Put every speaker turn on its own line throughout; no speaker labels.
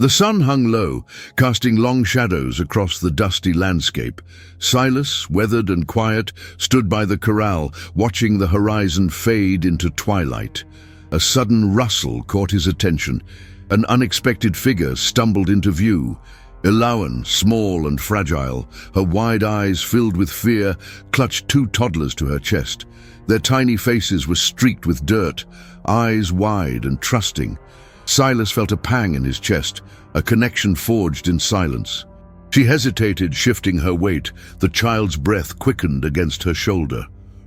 The sun hung low, casting long shadows across the dusty landscape. Silas, weathered and quiet, stood by the corral, watching the horizon fade into twilight. A sudden rustle caught his attention. An unexpected figure stumbled into view. Elowen, small and fragile, her wide eyes filled with fear, clutched two toddlers to her chest. Their tiny faces were streaked with dirt, eyes wide and trusting. Silas felt a pang in his chest, a connection forged in silence. She hesitated, shifting her weight. The child's breath quickened against her shoulder.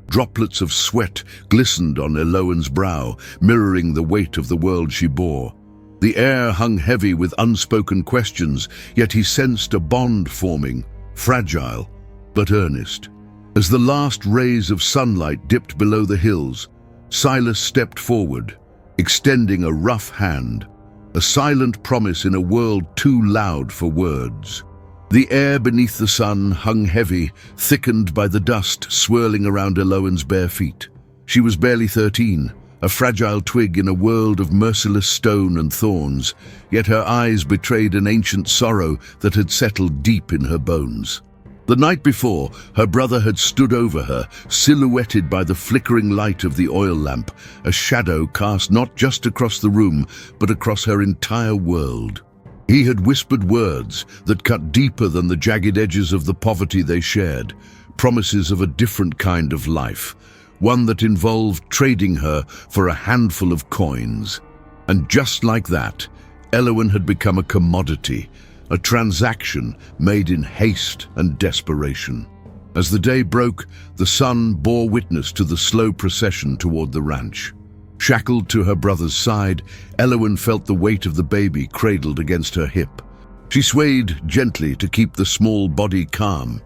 Droplets of sweat glistened on Elowen's brow, mirroring the weight of the world she bore. The air hung heavy with unspoken questions, yet he sensed a bond forming, fragile but earnest. As the last rays of sunlight dipped below the hills, Silas stepped forward, extending a rough hand, a silent promise in a world too loud for words. The air beneath the sun hung heavy, thickened by the dust swirling around Elowen's bare feet. She was barely 13, a fragile twig in a world of merciless stone and thorns, yet her eyes betrayed an ancient sorrow that had settled deep in her bones. The night before, her brother had stood over her, silhouetted by the flickering light of the oil lamp, a shadow cast not just across the room, but across her entire world. He had whispered words that cut deeper than the jagged edges of the poverty they shared, promises of a different kind of life, one that involved trading her for a handful of coins. And just like that, Elowen had become a commodity, a transaction made in haste and desperation. As the day broke, the sun bore witness to the slow procession toward the ranch. Shackled to her brother's side, Elowen felt the weight of the baby cradled against her hip. She swayed gently to keep the small body calm,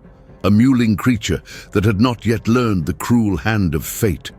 a mewling creature that had not yet learned the cruel hand of fate.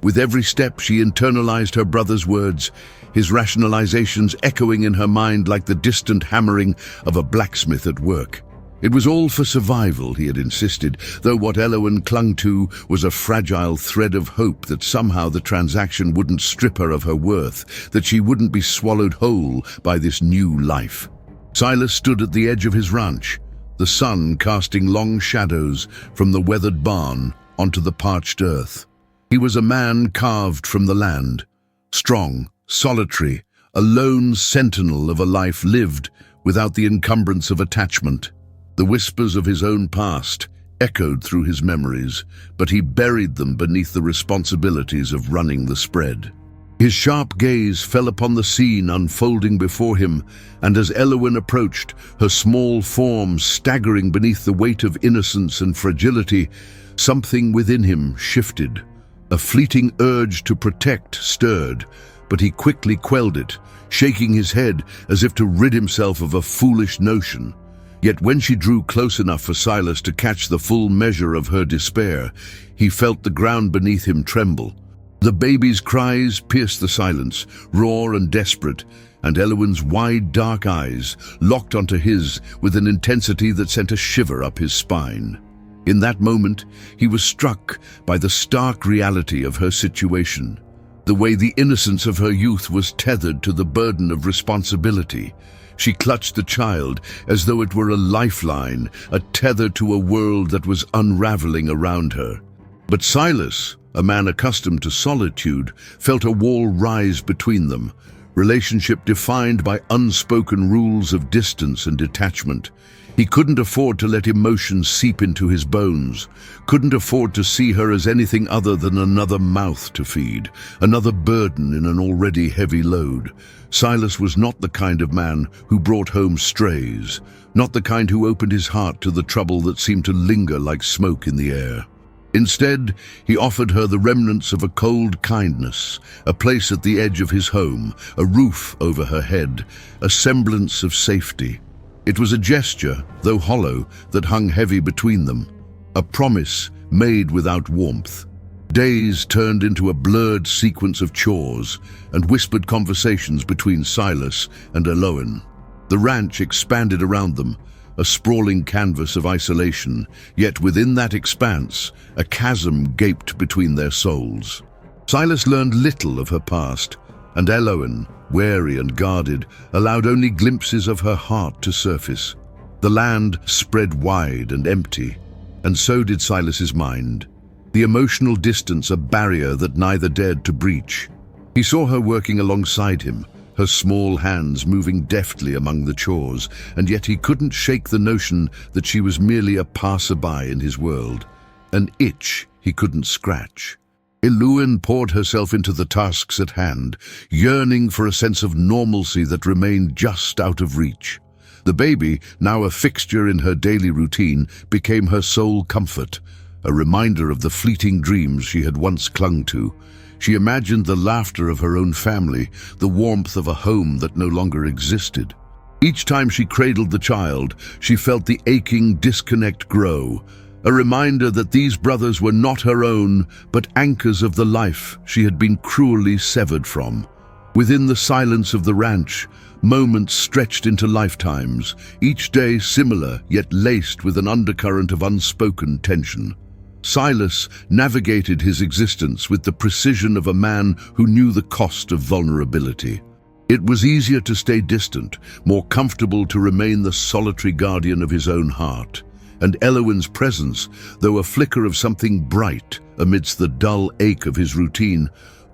With every step she internalized her brother's words, his rationalizations echoing in her mind like the distant hammering of a blacksmith at work. It was all for survival, he had insisted, though what Elowen clung to was a fragile thread of hope that somehow the transaction wouldn't strip her of her worth, that she wouldn't be swallowed whole by this new life. Silas stood at the edge of his ranch, the sun casting long shadows from the weathered barn onto the parched earth. He was a man carved from the land, strong, solitary, a lone sentinel of a life lived without the encumbrance of attachment. The whispers of his own past echoed through his memories, but he buried them beneath the responsibilities of running the spread. His sharp gaze fell upon the scene unfolding before him, and as Elowen approached, her small form staggering beneath the weight of innocence and fragility, something within him shifted. A fleeting urge to protect stirred, but he quickly quelled it, shaking his head as if to rid himself of a foolish notion. Yet when she drew close enough for Silas to catch the full measure of her despair, he felt the ground beneath him tremble. The baby's cries pierced the silence, raw and desperate, and Elowen's wide, dark eyes locked onto his with an intensity that sent a shiver up his spine. In that moment, he was struck by the stark reality of her situation, the way the innocence of her youth was tethered to the burden of responsibility. She clutched the child as though it were a lifeline, a tether to a world that was unraveling around her. But Silas, a man accustomed to solitude, felt a wall rise between them, relationship defined by unspoken rules of distance and detachment. He couldn't afford to let emotions seep into his bones, couldn't afford to see her as anything other than another mouth to feed, another burden in an already heavy load. Silas was not the kind of man who brought home strays, not the kind who opened his heart to the trouble that seemed to linger like smoke in the air. Instead, he offered her the remnants of a cold kindness, a place at the edge of his home, a roof over her head, a semblance of safety. It was a gesture, though hollow, that hung heavy between them, a promise made without warmth. Days turned into a blurred sequence of chores and whispered conversations between Silas and Elowen. The ranch expanded around them, a sprawling canvas of isolation, yet within that expanse, a chasm gaped between their souls. Silas learned little of her past, and Elowen, wary and guarded, allowed only glimpses of her heart to surface. The land spread wide and empty, and so did Silas's mind. The emotional distance a barrier that neither dared to breach. He saw her working alongside him, her small hands moving deftly among the chores, and yet he couldn't shake the notion that she was merely a passerby in his world, an itch he couldn't scratch. Eluen poured herself into the tasks at hand, yearning for a sense of normalcy that remained just out of reach. The baby, now a fixture in her daily routine, became her sole comfort, a reminder of the fleeting dreams she had once clung to. She imagined the laughter of her own family, the warmth of a home that no longer existed. Each time she cradled the child, she felt the aching disconnect grow, a reminder that these brothers were not her own, but anchors of the life she had been cruelly severed from. Within the silence of the ranch, moments stretched into lifetimes, each day similar yet laced with an undercurrent of unspoken tension. Silas navigated his existence with the precision of a man who knew the cost of vulnerability. It was easier to stay distant, more comfortable to remain the solitary guardian of his own heart. And Elowen's presence, though a flicker of something bright amidst the dull ache of his routine,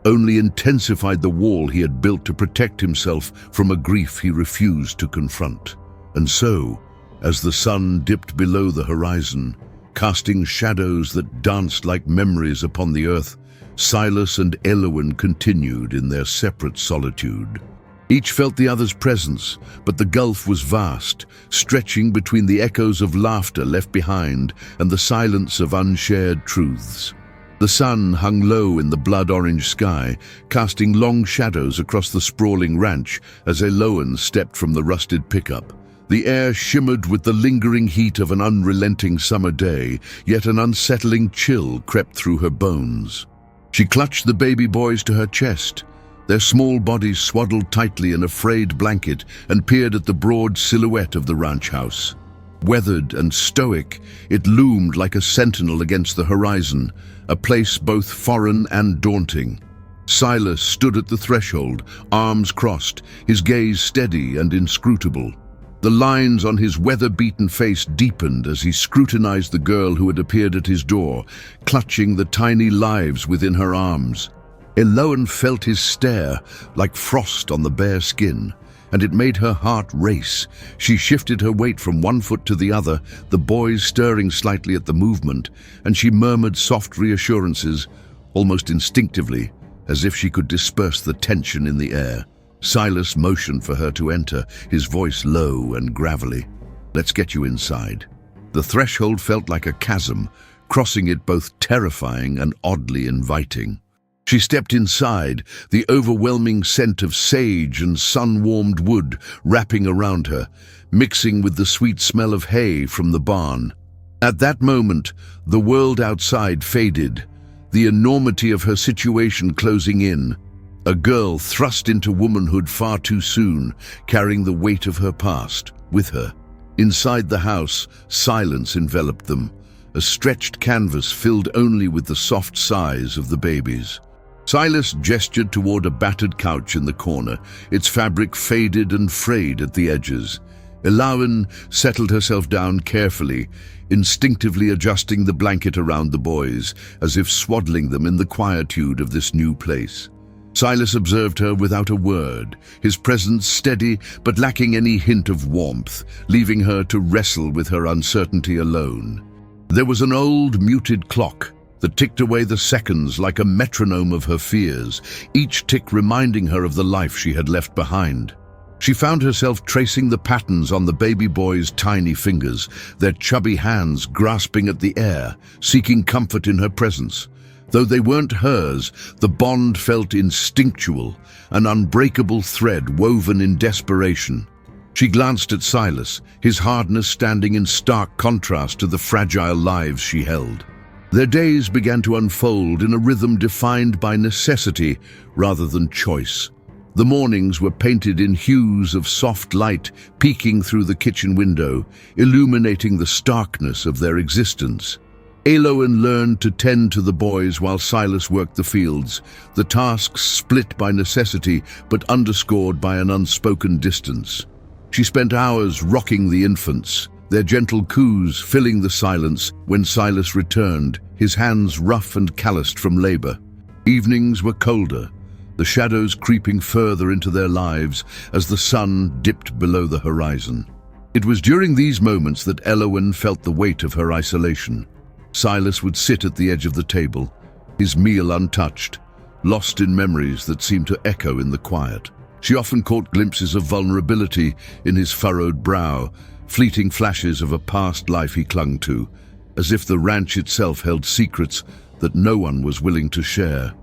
only intensified the wall he had built to protect himself from a grief he refused to confront. And so, as the sun dipped below the horizon, casting shadows that danced like memories upon the earth, Silas and Elowen continued in their separate solitude. Each felt the other's presence, but the gulf was vast, stretching between the echoes of laughter left behind and the silence of unshared truths. The sun hung low in the blood-orange sky, casting long shadows across the sprawling ranch as Elowen stepped from the rusted pickup. The air shimmered with the lingering heat of an unrelenting summer day, yet an unsettling chill crept through her bones. She clutched the baby boys to her chest, their small bodies swaddled tightly in a frayed blanket, and peered at the broad silhouette of the ranch house. Weathered and stoic, it loomed like a sentinel against the horizon, a place both foreign and daunting. Silas stood at the threshold, arms crossed, his gaze steady and inscrutable. The lines on his weather-beaten face deepened as he scrutinized the girl who had appeared at his door, clutching the tiny lives within her arms. Elowen felt his stare like frost on the bare skin, and it made her heart race. She shifted her weight from one foot to the other, the boys stirring slightly at the movement, and she murmured soft reassurances, almost instinctively, as if she could disperse the tension in the air. Silas motioned for her to enter, his voice low and gravelly. "Let's get you inside." The threshold felt like a chasm, crossing it both terrifying and oddly inviting. She stepped inside, the overwhelming scent of sage and sun-warmed wood wrapping around her, mixing with the sweet smell of hay from the barn. At that moment, the world outside faded, the enormity of her situation closing in. A girl thrust into womanhood far too soon, carrying the weight of her past with her. Inside the house, silence enveloped them, a stretched canvas filled only with the soft sighs of the babies. Silas gestured toward a battered couch in the corner, its fabric faded and frayed at the edges. Elowen settled herself down carefully, instinctively adjusting the blanket around the boys, as if swaddling them in the quietude of this new place. Silas observed her without a word, his presence steady but lacking any hint of warmth, leaving her to wrestle with her uncertainty alone. There was an old, muted clock that ticked away the seconds like a metronome of her fears, each tick reminding her of the life she had left behind. She found herself tracing the patterns on the baby boy's tiny fingers, their chubby hands grasping at the air, seeking comfort in her presence. Though they weren't hers, the bond felt instinctual, an unbreakable thread woven in desperation. She glanced at Silas, his hardness standing in stark contrast to the fragile lives she held. Their days began to unfold in a rhythm defined by necessity rather than choice. The mornings were painted in hues of soft light peeking through the kitchen window, illuminating the starkness of their existence. Eloan learned to tend to the boys while Silas worked the fields, the tasks split by necessity but underscored by an unspoken distance. She spent hours rocking the infants, their gentle coos filling the silence when Silas returned, his hands rough and calloused from labor. Evenings were colder, the shadows creeping further into their lives as the sun dipped below the horizon. It was during these moments that Eloan felt the weight of her isolation. Silas would sit at the edge of the table, his meal untouched, lost in memories that seemed to echo in the quiet. She often caught glimpses of vulnerability in his furrowed brow, fleeting flashes of a past life he clung to, as if the ranch itself held secrets that no one was willing to share.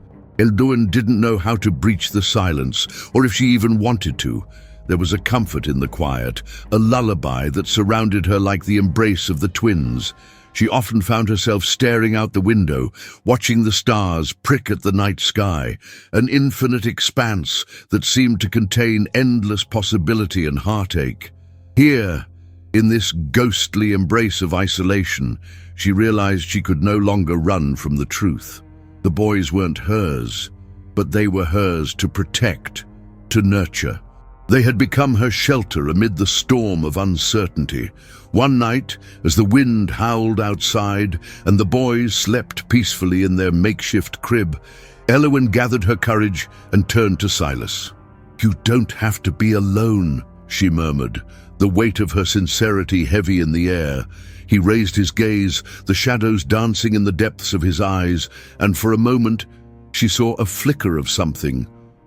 Eloan didn't know how to breach the silence, or if she even wanted to. There was a comfort in the quiet, a lullaby that surrounded her like the embrace of the twins. She often found herself staring out the window, watching the stars prick at the night sky, an infinite expanse that seemed to contain endless possibility and heartache. Here, in this ghostly embrace of isolation, she realized she could no longer run from the truth. The boys weren't hers, but they were hers to protect, to nurture. They had become her shelter amid the storm of uncertainty. One night, as the wind howled outside and the boys slept peacefully in their makeshift crib, Eloan gathered her courage and turned to Silas. "You don't have to be alone," she murmured, the weight of her sincerity heavy in the air. He raised his gaze, the shadows dancing in the depths of his eyes, and for a moment she saw a flicker of something,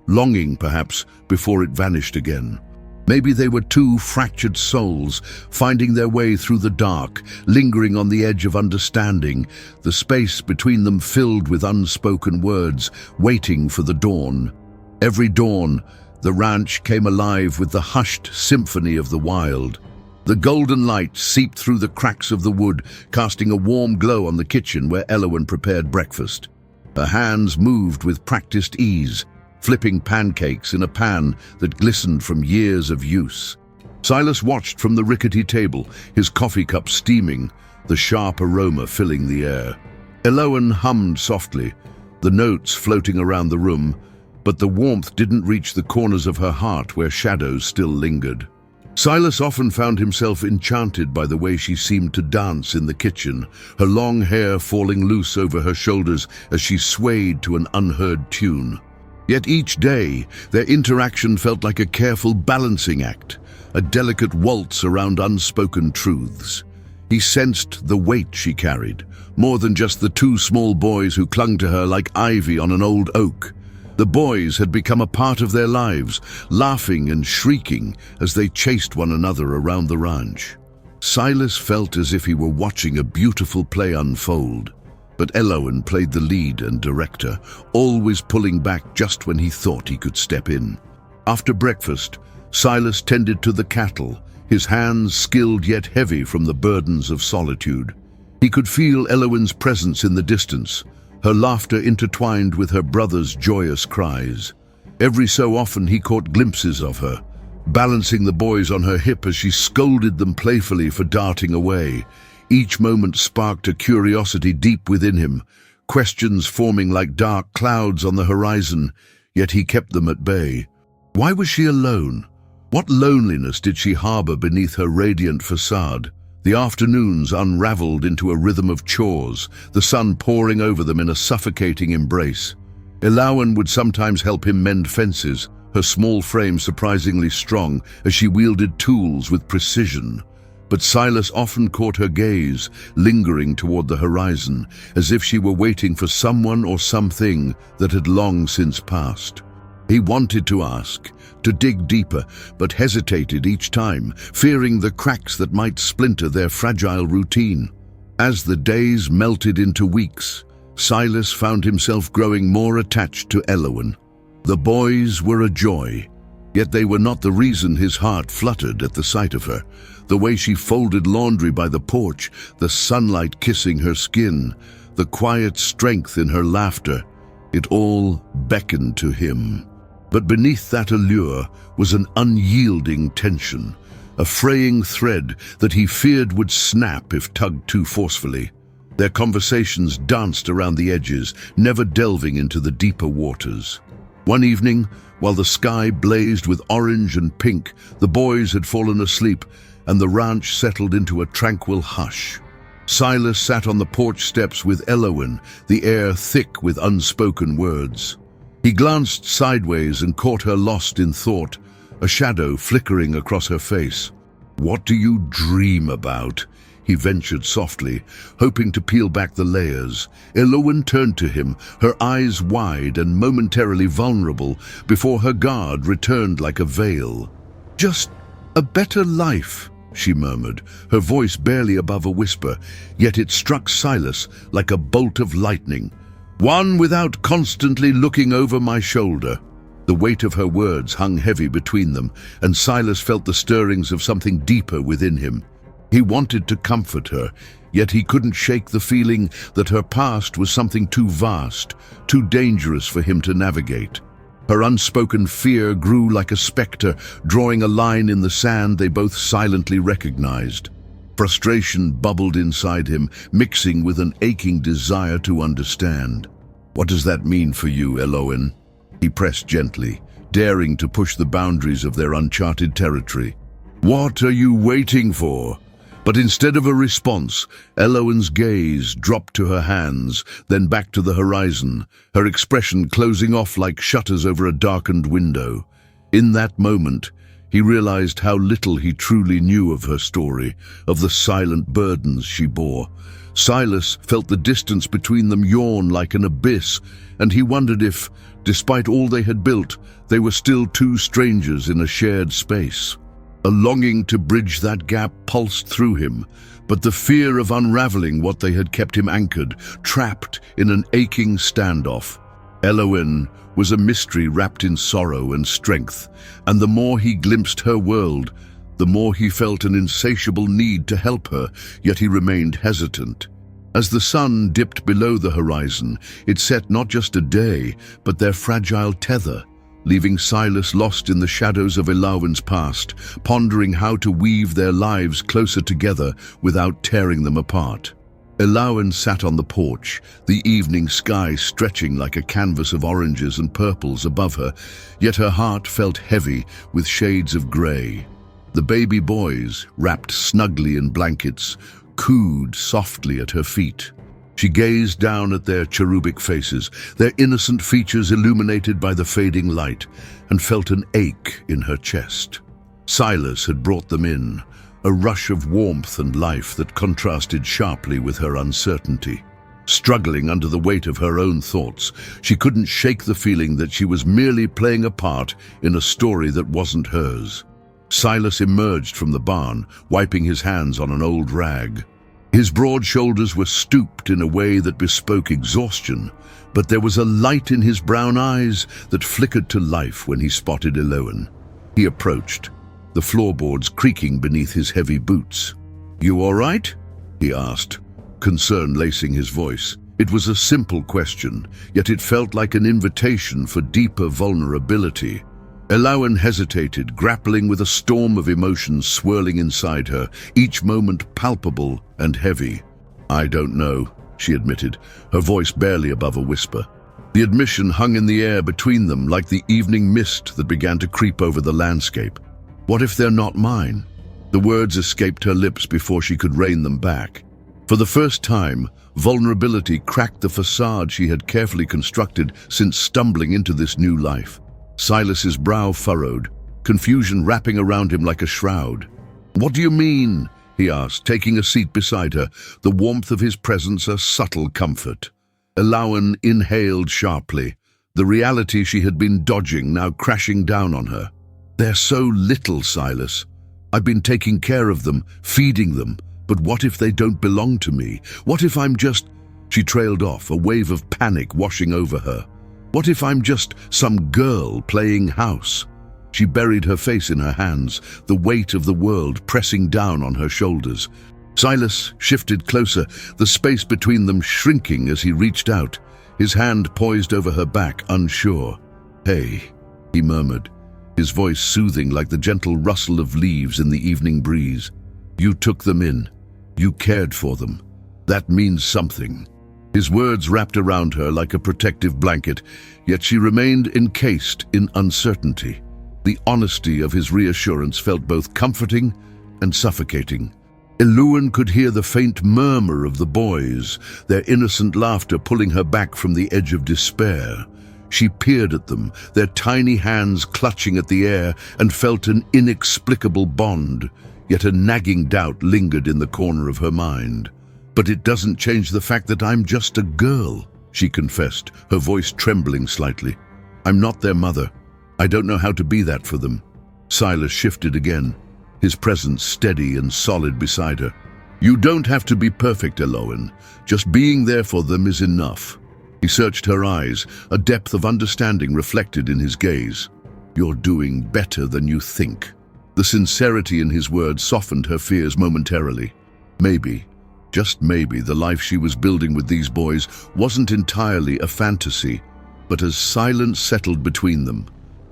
longing perhaps, before it vanished again. Maybe they were two fractured souls, finding their way through the dark, lingering on the edge of understanding, the space between them filled with unspoken words, waiting for the dawn. Every dawn, the ranch came alive with the hushed symphony of the wild. The golden light seeped through the cracks of the wood, casting a warm glow on the kitchen where Eloan prepared breakfast. Her hands moved with practiced ease, flipping pancakes in a pan that glistened from years of use. Silas watched from the rickety table, his coffee cup steaming, the sharp aroma filling the air. Eloan hummed softly, the notes floating around the room, but the warmth didn't reach the corners of her heart where shadows still lingered. Silas often found himself enchanted by the way she seemed to dance in the kitchen, her long hair falling loose over her shoulders as she swayed to an unheard tune. Yet each day, their interaction felt like a careful balancing act, a delicate waltz around unspoken truths. He sensed the weight she carried, more than just the two small boys who clung to her like ivy on an old oak. The boys had become a part of their lives, laughing and shrieking as they chased one another around the ranch. Silas felt as if he were watching a beautiful play unfold. But Eloan played the lead and director, always pulling back just when he thought he could step in. After breakfast, Silas tended to the cattle, his hands skilled yet heavy from the burdens of solitude. He could feel Eloan's presence in the distance, her laughter intertwined with her brother's joyous cries. Every so often he caught glimpses of her, balancing the boys on her hip as she scolded them playfully for darting away. Each moment sparked a curiosity deep within him, questions forming like dark clouds on the horizon, yet he kept them at bay. Why was she alone? What loneliness did she harbor beneath her radiant facade? The afternoons unraveled into a rhythm of chores, the sun pouring over them in a suffocating embrace. Eloan would sometimes help him mend fences, her small frame surprisingly strong as she wielded tools with precision. But Silas often caught her gaze, lingering toward the horizon, as if she were waiting for someone or something that had long since passed. He wanted to ask, to dig deeper, but hesitated each time, fearing the cracks that might splinter their fragile routine. As the days melted into weeks, Silas found himself growing more attached to Eloan. The boys were a joy, yet they were not the reason his heart fluttered at the sight of her. The way she folded laundry by the porch, the sunlight kissing her skin, the quiet strength in her laughter, it all beckoned to him. But beneath that allure was an unyielding tension, a fraying thread that he feared would snap if tugged too forcefully. Their conversations danced around the edges, never delving into the deeper waters. One evening, while the sky blazed with orange and pink, the boys had fallen asleep and the ranch settled into a tranquil hush. Silas sat on the porch steps with Elowen, the air thick with unspoken words. He glanced sideways and caught her lost in thought, a shadow flickering across her face. "What do you dream about?" he ventured softly, hoping to peel back the layers. Elowen turned to him, her eyes wide and momentarily vulnerable, before her guard returned like a veil. "Just a better life," she murmured, her voice barely above a whisper, yet it struck Silas like a bolt of lightning. "One without constantly looking over my shoulder." The weight of her words hung heavy between them, and Silas felt the stirrings of something deeper within him. He wanted to comfort her, yet he couldn't shake the feeling that her past was something too vast, too dangerous for him to navigate. Her unspoken fear grew like a specter, drawing a line in the sand they both silently recognized. Frustration bubbled inside him, mixing with an aching desire to understand. "What does that mean for you, Elowen?" He pressed gently, daring to push the boundaries of their uncharted territory. "What are you waiting for?" But instead of a response, Elowen's gaze dropped to her hands, then back to the horizon, her expression closing off like shutters over a darkened window. In that moment, he realized how little he truly knew of her story, of the silent burdens she bore. Silas felt the distance between them yawn like an abyss, and he wondered if, despite all they had built, they were still two strangers in a shared space. A longing to bridge that gap pulsed through him, but the fear of unraveling what they had kept him anchored, trapped in an aching standoff. Elowen was a mystery wrapped in sorrow and strength, and the more he glimpsed her world, the more he felt an insatiable need to help her, yet he remained hesitant. As the sun dipped below the horizon, it set not just a day, but their fragile tether, leaving Silas lost in the shadows of Elowen's past, pondering how to weave their lives closer together without tearing them apart. Elowen sat on the porch, the evening sky stretching like a canvas of oranges and purples above her, yet her heart felt heavy with shades of grey. The baby boys, wrapped snugly in blankets, cooed softly at her feet. She gazed down at their cherubic faces, their innocent features illuminated by the fading light, and felt an ache in her chest. Silas had brought them in, a rush of warmth and life that contrasted sharply with her uncertainty. Struggling under the weight of her own thoughts, she couldn't shake the feeling that she was merely playing a part in a story that wasn't hers. Silas emerged from the barn, wiping his hands on an old rag. His broad shoulders were stooped in a way that bespoke exhaustion, but there was a light in his brown eyes that flickered to life when he spotted Elowen. He approached, the floorboards creaking beneath his heavy boots. "You all right?" he asked, concern lacing his voice. It was a simple question, yet it felt like an invitation for deeper vulnerability. Elowen hesitated, grappling with a storm of emotions swirling inside her, each moment palpable and heavy. "I don't know," she admitted, her voice barely above a whisper. The admission hung in the air between them like the evening mist that began to creep over the landscape. "What if they're not mine?" The words escaped her lips before she could rein them back. For the first time, vulnerability cracked the facade she had carefully constructed since stumbling into this new life. Silas's brow furrowed, confusion wrapping around him like a shroud. "What do you mean?" he asked, taking a seat beside her, the warmth of his presence a subtle comfort. Elowen inhaled sharply, the reality she had been dodging now crashing down on her. "They're so little, Silas. I've been taking care of them, feeding them, but what if they don't belong to me? What if I'm just—" She trailed off, a wave of panic washing over her. "What if I'm just some girl playing house?" She buried her face in her hands, the weight of the world pressing down on her shoulders. Silas shifted closer, the space between them shrinking as he reached out, his hand poised over her back, unsure. "Hey," he murmured, his voice soothing like the gentle rustle of leaves in the evening breeze. "You took them in. You cared for them. That means something. His words wrapped around her like a protective blanket, yet she remained encased in uncertainty. The honesty of his reassurance felt both comforting and suffocating. Eluen could hear the faint murmur of the boys, their innocent laughter pulling her back from the edge of despair. She peered at them, their tiny hands clutching at the air, and felt an inexplicable bond, yet a nagging doubt lingered in the corner of her mind. "But it doesn't change the fact that I'm just a girl," she confessed, her voice trembling slightly. "I'm not their mother. I don't know how to be that for them." Silas shifted again, his presence steady and solid beside her. "You don't have to be perfect, Eluen. Just being there for them is enough." He searched her eyes, a depth of understanding reflected in his gaze. "You're doing better than you think." The sincerity in his words softened her fears momentarily. Maybe, just maybe, the life she was building with these boys wasn't entirely a fantasy. But as silence settled between them,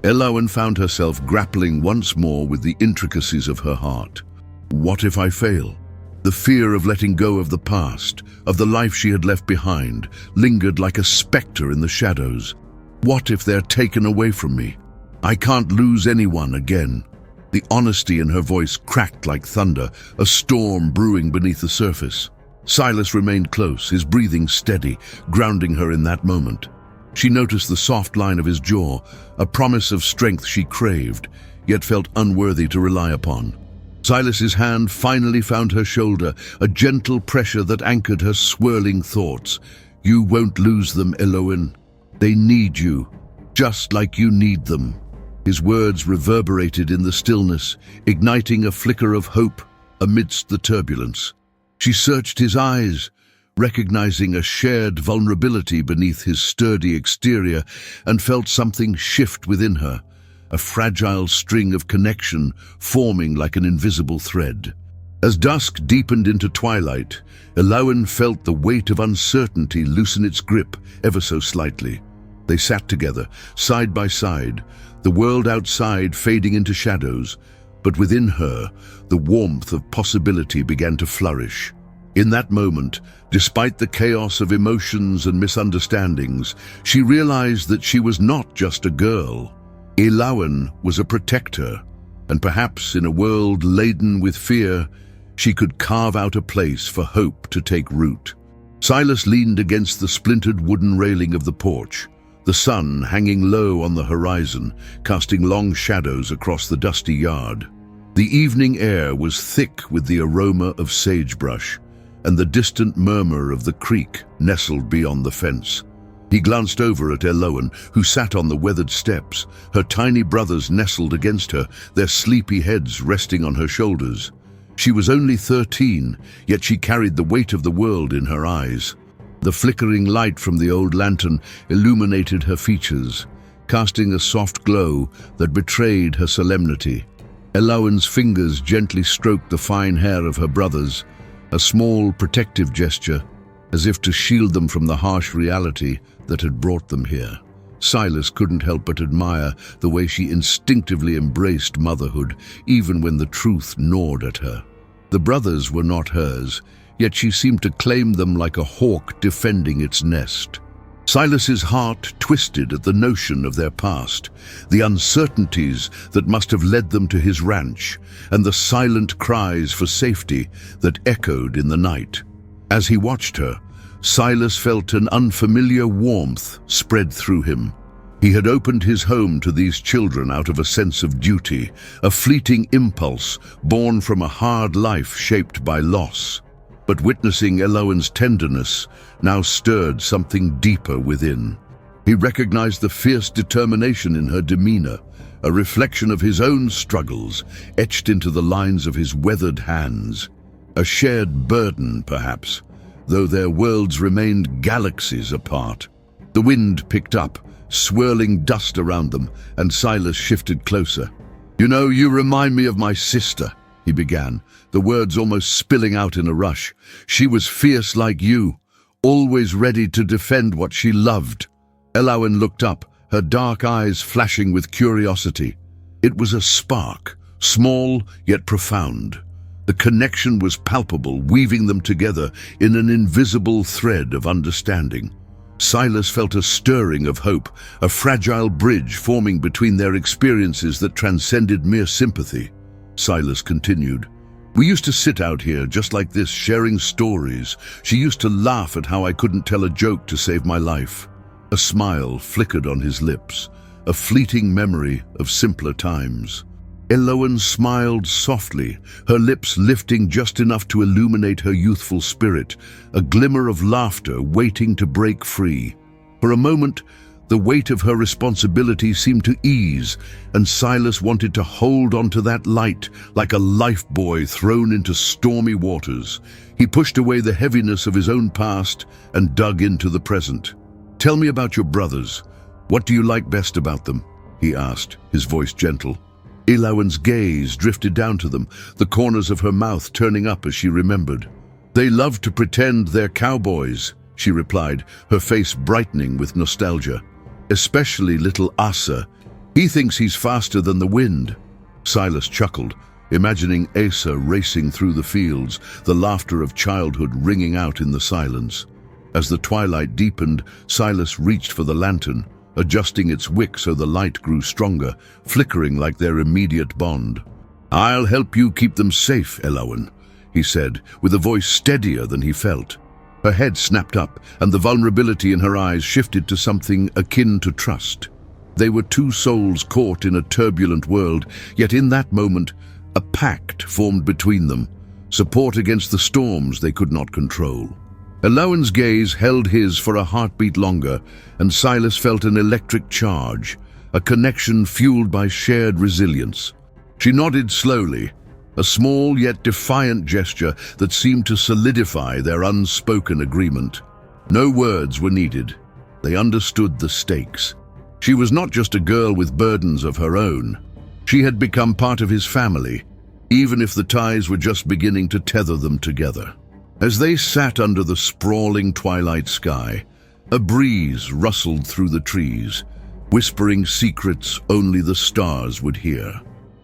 Eluen found herself grappling once more with the intricacies of her heart. What if I fail? The fear of letting go of the past, of the life she had left behind, lingered like a specter in the shadows. What if they're taken away from me? I can't lose anyone again. The honesty in her voice cracked like thunder, a storm brewing beneath the surface. Silas remained close, his breathing steady, grounding her in that moment. She noticed the soft line of his jaw, a promise of strength she craved, yet felt unworthy to rely upon. Silas's hand finally found her shoulder, a gentle pressure that anchored her swirling thoughts. "You won't lose them, Eluen. They need you, just like you need them." His words reverberated in the stillness, igniting a flicker of hope amidst the turbulence. She searched his eyes, recognizing a shared vulnerability beneath his sturdy exterior, and felt something shift within her, a fragile string of connection forming like an invisible thread. As dusk deepened into twilight, Eluen felt the weight of uncertainty loosen its grip ever so slightly. They sat together, side by side, the world outside fading into shadows, but within her, the warmth of possibility began to flourish. In that moment, despite the chaos of emotions and misunderstandings, she realized that she was not just a girl. Eluen was a protector, and perhaps in a world laden with fear, she could carve out a place for hope to take root. Silas leaned against the splintered wooden railing of the porch, the sun hanging low on the horizon, casting long shadows across the dusty yard. The evening air was thick with the aroma of sagebrush, and the distant murmur of the creek nestled beyond the fence. He glanced over at Eluen, who sat on the weathered steps, her tiny brothers nestled against her, their sleepy heads resting on her shoulders. She was only 13, yet she carried the weight of the world in her eyes. The flickering light from the old lantern illuminated her features, casting a soft glow that betrayed her solemnity. Eluen's fingers gently stroked the fine hair of her brothers, a small protective gesture, as if to shield them from the harsh reality that had brought them here. Silas couldn't help but admire the way she instinctively embraced motherhood, even when the truth gnawed at her. The brothers were not hers, yet she seemed to claim them like a hawk defending its nest. Silas's heart twisted at the notion of their past, the uncertainties that must have led them to his ranch, and the silent cries for safety that echoed in the night. As he watched her, Silas felt an unfamiliar warmth spread through him. He had opened his home to these children out of a sense of duty, a fleeting impulse born from a hard life shaped by loss. But witnessing Eluen's tenderness now stirred something deeper within. He recognized the fierce determination in her demeanor, a reflection of his own struggles etched into the lines of his weathered hands. A shared burden, perhaps, though their worlds remained galaxies apart. The wind picked up, swirling dust around them, and Silas shifted closer. "You know, you remind me of my sister," he began, the words almost spilling out in a rush. "She was fierce like you, always ready to defend what she loved." Eluen looked up, her dark eyes flashing with curiosity. It was a spark, small yet profound. The connection was palpable, weaving them together in an invisible thread of understanding. Silas felt a stirring of hope, a fragile bridge forming between their experiences that transcended mere sympathy. Silas continued, "We used to sit out here just like this, sharing stories. She used to laugh at how I couldn't tell a joke to save my life." A smile flickered on his lips, a fleeting memory of simpler times. Elowen smiled softly, her lips lifting just enough to illuminate her youthful spirit, a glimmer of laughter waiting to break free. For a moment, the weight of her responsibility seemed to ease, and Silas wanted to hold onto that light like a lifebuoy thrown into stormy waters. He pushed away the heaviness of his own past and dug into the present. "Tell me about your brothers. What do you like best about them?" he asked, his voice gentle. Elowen's gaze drifted down to them, the corners of her mouth turning up as she remembered. "They love to pretend they're cowboys," she replied, her face brightening with nostalgia. "Especially little Asa. He thinks he's faster than the wind." Silas chuckled, imagining Asa racing through the fields, the laughter of childhood ringing out in the silence. As the twilight deepened, Silas reached for the lantern, adjusting its wick so the light grew stronger, flickering like their immediate bond. "I'll help you keep them safe, Elowen," he said, with a voice steadier than he felt. Her head snapped up, and the vulnerability in her eyes shifted to something akin to trust. They were two souls caught in a turbulent world, yet in that moment, a pact formed between them, support against the storms they could not control. Elowen's gaze held his for a heartbeat longer, and Silas felt an electric charge, a connection fueled by shared resilience. She nodded slowly, a small yet defiant gesture that seemed to solidify their unspoken agreement. No words were needed. They understood the stakes. She was not just a girl with burdens of her own. She had become part of his family, even if the ties were just beginning to tether them together. As they sat under the sprawling twilight sky, a breeze rustled through the trees, whispering secrets only the stars would hear.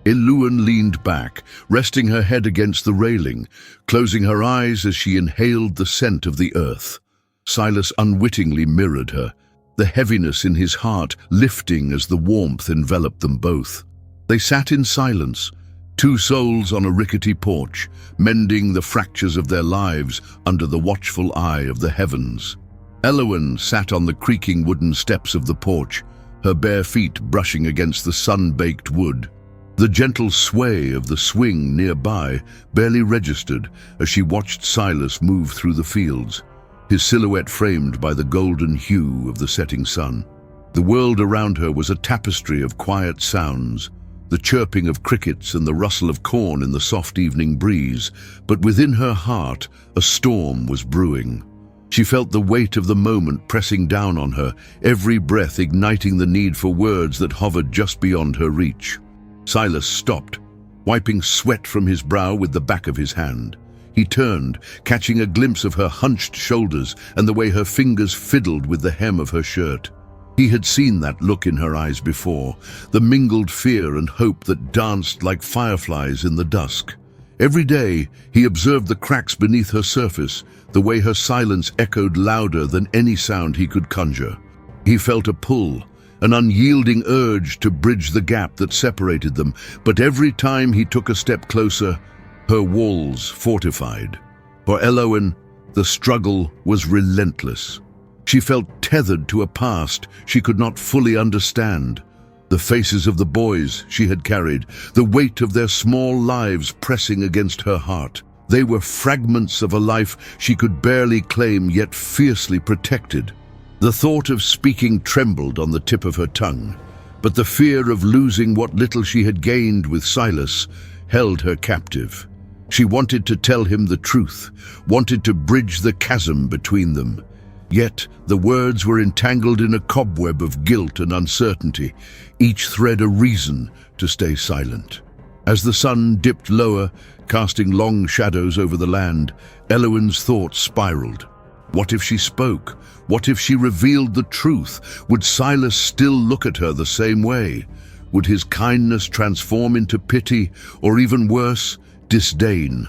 Elowen leaned back, resting her head against the railing, closing her eyes as she inhaled the scent of the earth. Silas unwittingly mirrored her, the heaviness in his heart lifting as the warmth enveloped them both. They sat in silence, two souls on a rickety porch, mending the fractures of their lives under the watchful eye of the heavens. Elowen sat on the creaking wooden steps of the porch, her bare feet brushing against the sun-baked wood. The gentle sway of the swing nearby barely registered as she watched Silas move through the fields, his silhouette framed by the golden hue of the setting sun. The world around her was a tapestry of quiet sounds, the chirping of crickets and the rustle of corn in the soft evening breeze, but within her heart a storm was brewing. She felt the weight of the moment pressing down on her, every breath igniting the need for words that hovered just beyond her reach. Silas stopped, wiping sweat from his brow with the back of his hand. He turned, catching a glimpse of her hunched shoulders and the way her fingers fiddled with the hem of her shirt. He had seen that look in her eyes before, the mingled fear and hope that danced like fireflies in the dusk. Every day, he observed the cracks beneath her surface, the way her silence echoed louder than any sound he could conjure. He felt a pull, an unyielding urge to bridge the gap that separated them, but every time he took a step closer, her walls fortified. For Elowen, the struggle was relentless. She felt tethered to a past she could not fully understand. The faces of the boys she had carried, the weight of their small lives pressing against her heart. They were fragments of a life she could barely claim, yet fiercely protected. The thought of speaking trembled on the tip of her tongue, but the fear of losing what little she had gained with Silas held her captive. She wanted to tell him the truth, wanted to bridge the chasm between them. Yet the words were entangled in a cobweb of guilt and uncertainty, each thread a reason to stay silent. As the sun dipped lower, casting long shadows over the land, Elowen's thoughts spiraled. What if she spoke? What if she revealed the truth? Would Silas still look at her the same way? Would his kindness transform into pity, or even worse, disdain.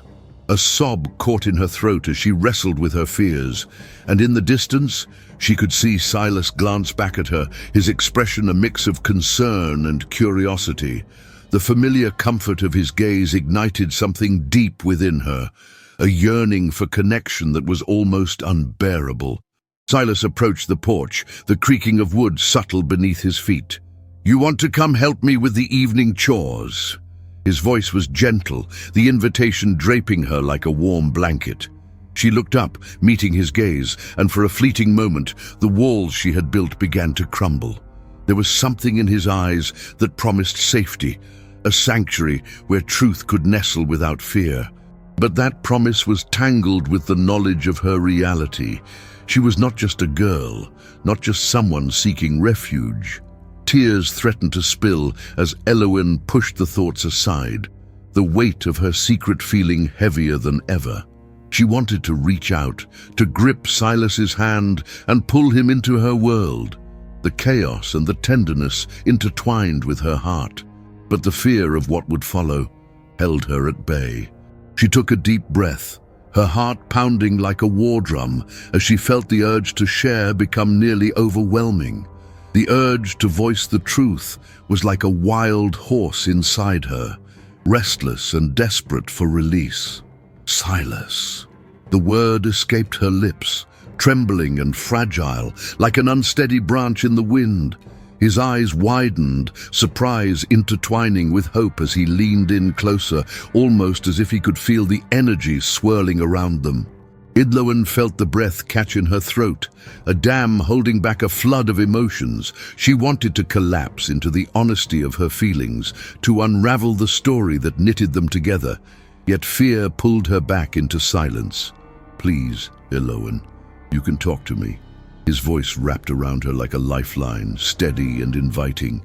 A sob caught in her throat as she wrestled with her fears, and in the distance, she could see Silas glance back at her, his expression a mix of concern and curiosity. The familiar comfort of his gaze ignited something deep within her, a yearning for connection that was almost unbearable. Silas approached the porch, the creaking of wood subtle beneath his feet. "You want to come help me with the evening chores?" His voice was gentle, the invitation draping her like a warm blanket. She looked up, meeting his gaze, and for a fleeting moment, the walls she had built began to crumble. There was something in his eyes that promised safety, a sanctuary where truth could nestle without fear. But that promise was tangled with the knowledge of her reality. She was not just a girl, not just someone seeking refuge. Tears threatened to spill as Elowen pushed the thoughts aside, the weight of her secret feeling heavier than ever. She wanted to reach out, to grip Silas's hand and pull him into her world. The chaos and the tenderness intertwined with her heart, but the fear of what would follow held her at bay. She took a deep breath, her heart pounding like a war drum as she felt the urge to share become nearly overwhelming. The urge to voice the truth was like a wild horse inside her, restless and desperate for release. Silas. The word escaped her lips, trembling and fragile, like an unsteady branch in the wind. His eyes widened, surprise intertwining with hope as he leaned in closer, almost as if he could feel the energy swirling around them. Idlowen felt the breath catch in her throat, a dam holding back a flood of emotions. She wanted to collapse into the honesty of her feelings, to unravel the story that knitted them together, yet fear pulled her back into silence. "Please, Idlowen, you can talk to me." His voice wrapped around her like a lifeline, steady and inviting.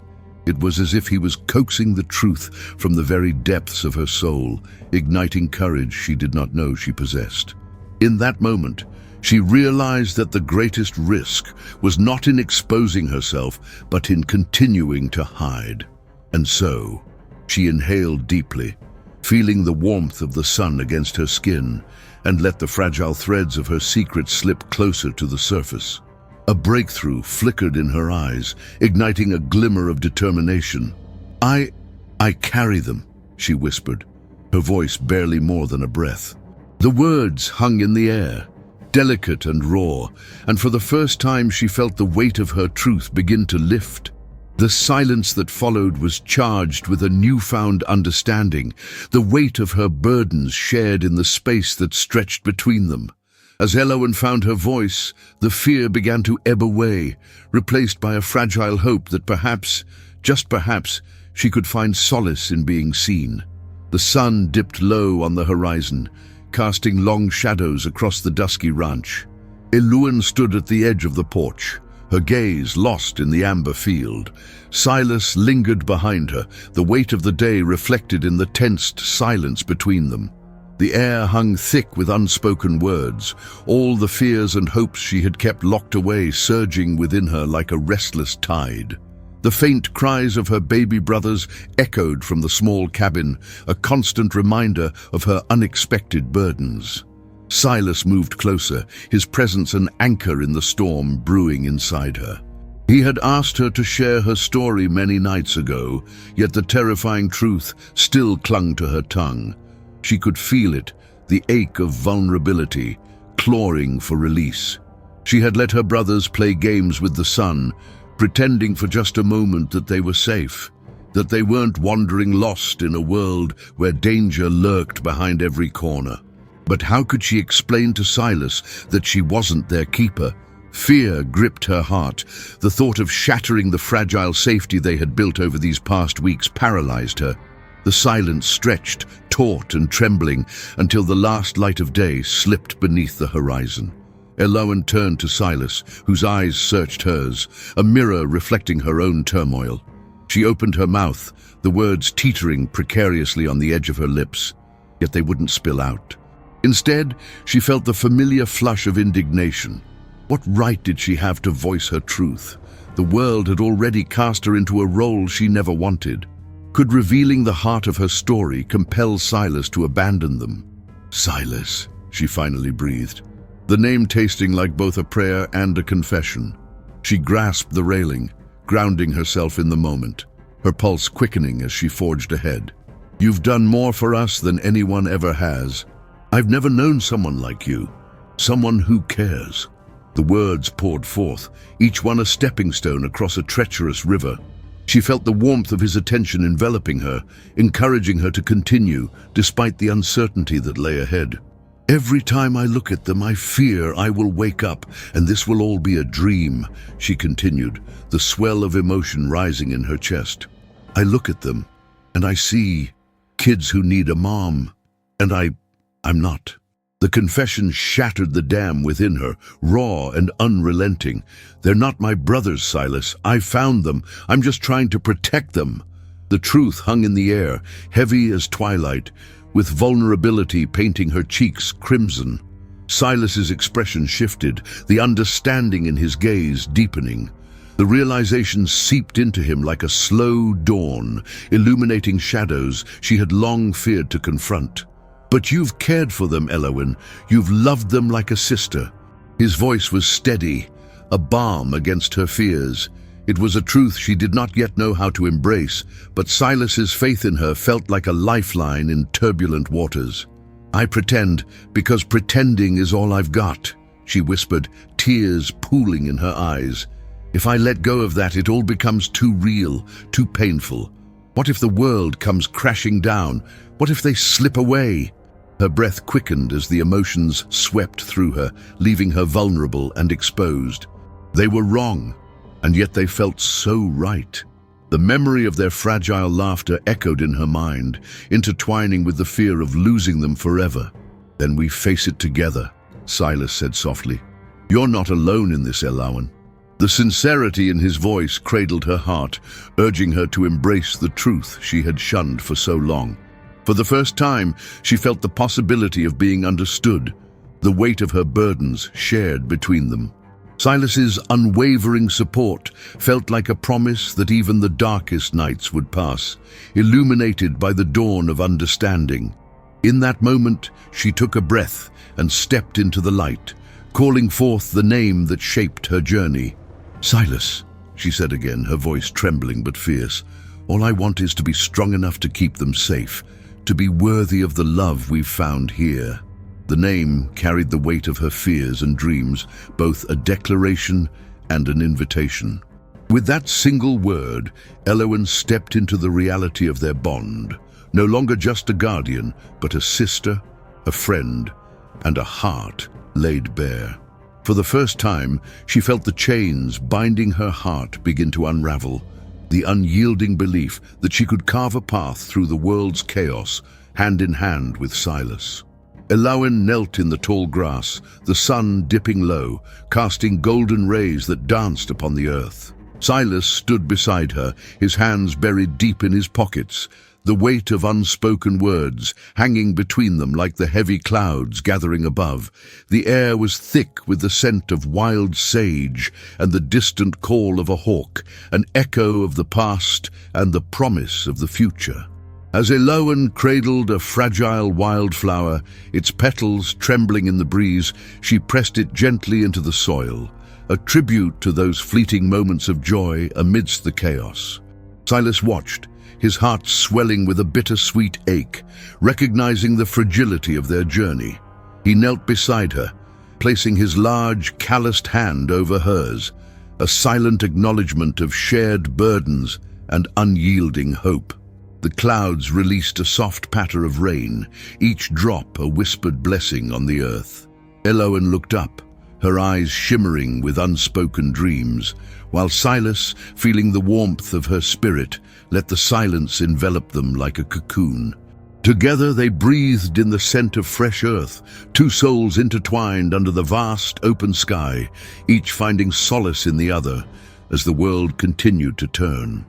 It was as if he was coaxing the truth from the very depths of her soul, igniting courage she did not know she possessed. In that moment, she realized that the greatest risk was not in exposing herself, but in continuing to hide. And so, she inhaled deeply, feeling the warmth of the sun against her skin, and let the fragile threads of her secret slip closer to the surface. A breakthrough flickered in her eyes, igniting a glimmer of determination. I carry them," she whispered, her voice barely more than a breath. The words hung in the air, delicate and raw, and for the first time she felt the weight of her truth begin to lift. The silence that followed was charged with a newfound understanding, the weight of her burdens shared in the space that stretched between them. As Elowen found her voice, the fear began to ebb away, replaced by a fragile hope that perhaps, just perhaps, she could find solace in being seen. The sun dipped low on the horizon, casting long shadows across the dusky ranch. Elowen stood at the edge of the porch, her gaze lost in the amber field. Silas lingered behind her, the weight of the day reflected in the tensed silence between them. The air hung thick with unspoken words, all the fears and hopes she had kept locked away surging within her like a restless tide. The faint cries of her baby brothers echoed from the small cabin, a constant reminder of her unexpected burdens. Silas moved closer, his presence an anchor in the storm brewing inside her. He had asked her to share her story many nights ago, yet the terrifying truth still clung to her tongue. She could feel it, the ache of vulnerability, clawing for release. She had let her brothers play games with the sun, pretending for just a moment that they were safe, that they weren't wandering lost in a world where danger lurked behind every corner. But how could she explain to Silas that she wasn't their keeper? Fear gripped her heart. The thought of shattering the fragile safety they had built over these past weeks paralyzed her. The silence stretched, taut and trembling, until the last light of day slipped beneath the horizon. Elowen turned to Silas, whose eyes searched hers, a mirror reflecting her own turmoil. She opened her mouth, the words teetering precariously on the edge of her lips, yet they wouldn't spill out. Instead, she felt the familiar flush of indignation. What right did she have to voice her truth? The world had already cast her into a role she never wanted. Could revealing the heart of her story compel Silas to abandon them? Silas, she finally breathed, the name tasting like both a prayer and a confession. She grasped the railing, grounding herself in the moment, her pulse quickening as she forged ahead. You've done more for us than anyone ever has. I've never known someone like you, someone who cares. The words poured forth, each one a stepping stone across a treacherous river. She felt the warmth of his attention enveloping her, encouraging her to continue, despite the uncertainty that lay ahead. Every time I look at them, I fear I will wake up, and this will all be a dream, she continued, the swell of emotion rising in her chest. I look at them, and I see kids who need a mom, and I'm not. The confession shattered the dam within her, raw and unrelenting. They're not my brothers, Silas. I found them. I'm just trying to protect them. The truth hung in the air, heavy as twilight, with vulnerability painting her cheeks crimson. Silas's expression shifted, the understanding in his gaze deepening. The realization seeped into him like a slow dawn, illuminating shadows she had long feared to confront. But you've cared for them, Elowen. You've loved them like a sister. His voice was steady, a balm against her fears. It was a truth she did not yet know how to embrace, but Silas's faith in her felt like a lifeline in turbulent waters. I pretend because pretending is all I've got, she whispered, tears pooling in her eyes. If I let go of that, it all becomes too real, too painful. What if the world comes crashing down? What if they slip away? Her breath quickened as the emotions swept through her, leaving her vulnerable and exposed. They were wrong, and yet they felt so right. The memory of their fragile laughter echoed in her mind, intertwining with the fear of losing them forever. Then we face it together, Silas said softly. You're not alone in this, Elowen. The sincerity in his voice cradled her heart, urging her to embrace the truth she had shunned for so long. For the first time, she felt the possibility of being understood, the weight of her burdens shared between them. Silas's unwavering support felt like a promise that even the darkest nights would pass, illuminated by the dawn of understanding. In that moment, she took a breath and stepped into the light, calling forth the name that shaped her journey. Silas, she said again, her voice trembling but fierce, all I want is to be strong enough to keep them safe, to be worthy of the love we've found here. The name carried the weight of her fears and dreams, both a declaration and an invitation. With that single word, Elowen stepped into the reality of their bond, no longer just a guardian, but a sister, a friend, and a heart laid bare. For the first time, she felt the chains binding her heart begin to unravel, the unyielding belief that she could carve a path through the world's chaos, hand in hand with Silas. Elowen knelt in the tall grass, the sun dipping low, casting golden rays that danced upon the earth. Silas stood beside her, his hands buried deep in his pockets, the weight of unspoken words hanging between them like the heavy clouds gathering above. The air was thick with the scent of wild sage and the distant call of a hawk, an echo of the past and the promise of the future. As Elowen cradled a fragile wildflower, its petals trembling in the breeze, she pressed it gently into the soil, a tribute to those fleeting moments of joy amidst the chaos. Silas watched, his heart swelling with a bittersweet ache, recognizing the fragility of their journey. He knelt beside her, placing his large, calloused hand over hers, a silent acknowledgement of shared burdens and unyielding hope. The clouds released a soft patter of rain, each drop a whispered blessing on the earth. Elowen looked up, her eyes shimmering with unspoken dreams, while Silas, feeling the warmth of her spirit, let the silence envelop them like a cocoon. Together they breathed in the scent of fresh earth, two souls intertwined under the vast open sky, each finding solace in the other as the world continued to turn.